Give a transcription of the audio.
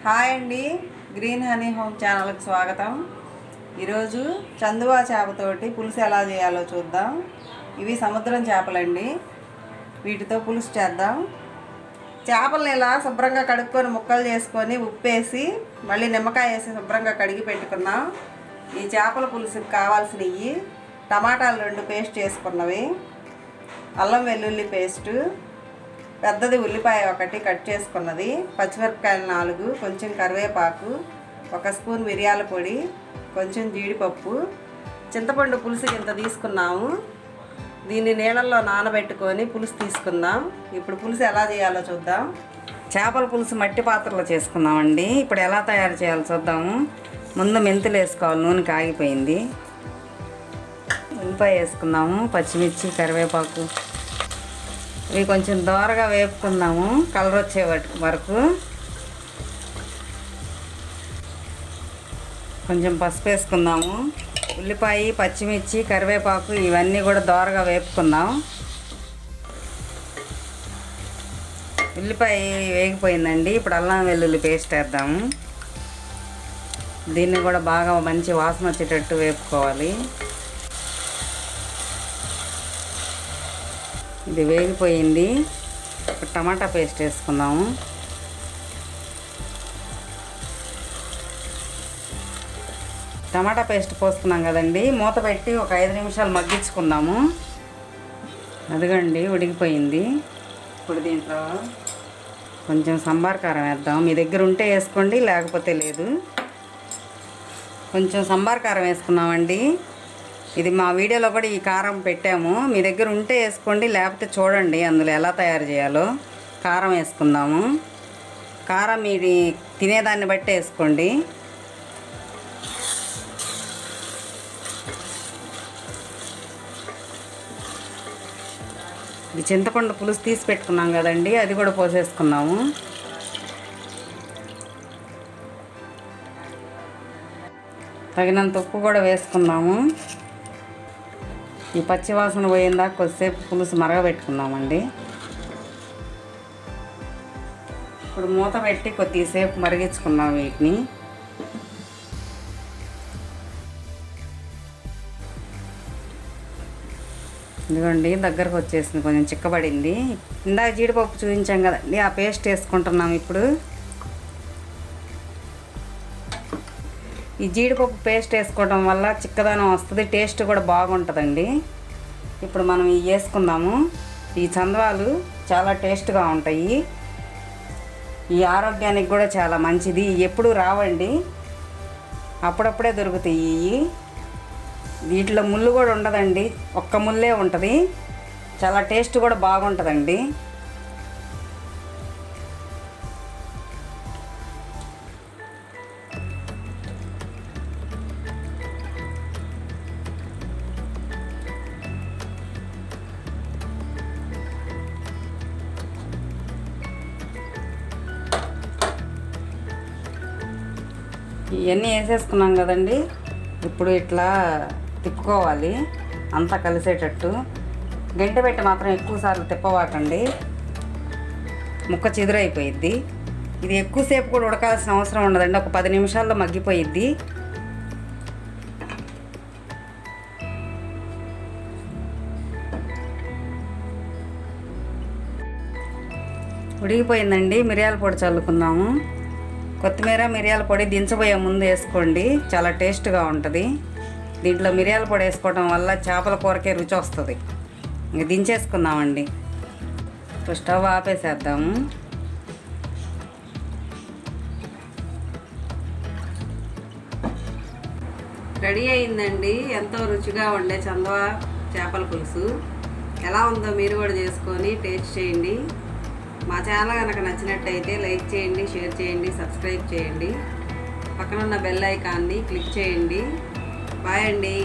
Hi అండి, green honey home ఛానల్కి స్వాగతం. ఈరోజు చందువా చేపతోటి పులుసు ఎలా చేయాలో చూద్దాం. ఇవి సముద్రం చేపలండి. వీటితో పులుసు చేద్దాం. చేపలను ఇలా శుభ్రంగా కడుక్కొని ముక్కలు చేసుకొని ఉప్పేసి మళ్ళీ నిమ్మకాయ వేసి శుభ్రంగా కడిగి పెట్టుకున్నాం. ఈ చేపల పులుసుకి కావాల్సినవి టమాటాలు 2 పేస్ట్ చేసుకున్నవి, అల్లం వెల్లుల్లి పేస్టు, పెద్దది ఉల్లిపాయ 1 కట్ చేసుకున్నది, పచ్చిమిరపకాయలు 4, కొంచెం కరివేపాకు, 1 స్పూన్ మిరియాల పొడి, కొంచెం జీడిపప్పు, చింతపండు పులుసు ఇంత తీసుకున్నాము. దీన్ని నీళ్ళల్లో నానబెట్టుకొని పులుసు తీసుకుందాం. ఇప్పుడు పులుసు ఎలా చేయాలో చూద్దాం. చేపల పులుసు మట్టి పాత్రలో చేసుకుందామండి. ఇప్పుడు ఎలా తయారు చేయాలో చూద్దాము. ముందు మెంతులు వేసుకోవాలి, నూనె కాగిపోయింది. ఉల్లిపాయ వేసుకుందాము, పచ్చిమిర్చి, కరివేపాకు. ఇవి కొంచెం దోరగా వేపుకుందాము, కలర్ వచ్చే వరకు. కొంచెం పసుపు వేసుకుందాము. ఉల్లిపాయ, పచ్చిమిర్చి, కరివేపాకు ఇవన్నీ కూడా దోరగా వేపుకుందాం. ఉల్లిపాయ వేగిపోయిందండి. ఇప్పుడు అల్లం వెల్లుల్లి పేస్ట్ వేద్దాము. దీన్ని కూడా బాగా మంచి వాసన వచ్చేటట్టు వేపుకోవాలి. ఇది వేగిపోయింది. టమాటా పేస్ట్ వేసుకుందాము. టమాటా పేస్ట్ పోసుకున్నాం కదండి, మూత పెట్టి ఒక 5 నిమిషాలు మగ్గించుకుందాము. అదిగండి ఉడికిపోయింది. ఇప్పుడు దీంట్లో కొంచెం సంబార్ కారం వేద్దాం. మీ దగ్గర ఉంటే వేసుకోండి, లేకపోతే లేదు. కొంచెం సంబార్ కారం వేసుకున్నామండి. ఇది మా వీడియోలో కూడా ఈ కారం పెట్టాము. మీ దగ్గర ఉంటే వేసుకోండి, లేకపోతే చూడండి అందులో ఎలా తయారు చేయాలో. కారం వేసుకుందాము. కారం ఇది తినేదాన్ని బట్టి వేసుకోండి. ఇది చింతపండు పులుసు తీసి పెట్టుకున్నాం కదండి, అది కూడా పోసేసుకున్నాము. తగినంత ఉప్పు కూడా వేసుకుందాము. ఈ పచ్చివాసన పోయిందాక కొద్దిసేపు పులుసు మరగబెట్టుకుందామండి. ఇప్పుడు మూత పెట్టి కొద్దిసేపు మరిగించుకుందాం వీటిని. ఇదిగోండి దగ్గరకు వచ్చేసింది, కొంచెం చిక్కబడింది. ఇందాక జీడిపప్పు చూపించాం కదండి, ఆ పేస్ట్ వేసుకుంటున్నాం. ఇప్పుడు ఈ జీడిపప్పు పేస్ట్ వేసుకోవడం వల్ల చిక్కదనం వస్తుంది, టేస్ట్ కూడా బాగుంటుందండి. ఇప్పుడు మనం ఇవి వేసుకుందాము. ఈ చందవాలు చాలా టేస్ట్గా ఉంటాయి. ఈ ఆరోగ్యానికి కూడా చాలా మంచిది. ఎప్పుడు రావండి, అప్పుడప్పుడే దొరుకుతాయి. వీటిలో ముళ్ళు కూడా ఉండదండి, ఒక్క ముల్లే ఉంటుంది. చాలా టేస్ట్ కూడా బాగుంటుందండి. ఇవన్నీ వేసేసుకున్నాం కదండి. ఇప్పుడు ఇట్లా తిప్పుకోవాలి అంతా కలిసేటట్టు. గంట పెట్టి మాత్రం ఎక్కువసార్లు తిప్పవాకండి, ముక్క చిదురైపోయిద్ది. ఇది ఎక్కువసేపు కూడా ఉడకాల్సిన అవసరం ఉండదండి, ఒక 10 నిమిషాల్లో మగ్గిపోయిద్ది. ఉడికిపోయిందండి. మిరియాల పొడి చల్లుకుందాము. కొత్తిమీర, మిరియాల పొడి దించబోయే ముందు వేసుకోండి, చాలా టేస్ట్గా ఉంటుంది. దీంట్లో మిరియాల పొడి వేసుకోవడం వల్ల చేపల కూరకే రుచి వస్తుంది. ఇంక దించేసుకుందామండి. ఇప్పుడు స్టవ్ ఆపేసేద్దాము. రెడీ అయిందండి ఎంతో రుచిగా ఉండే చందవా చేపల పులుసు. ఎలా ఉందో మీరు కూడా చేసుకొని టేస్ట్ చేయండి. మా ఛానల్ కనుక నచ్చినట్టయితే లైక్ చేయండి, షేర్ చేయండి, సబ్స్క్రైబ్ చేయండి. పక్కన ఉన్న బెల్ ఐకాన్ని క్లిక్ చేయండి. బాయ్ అండి.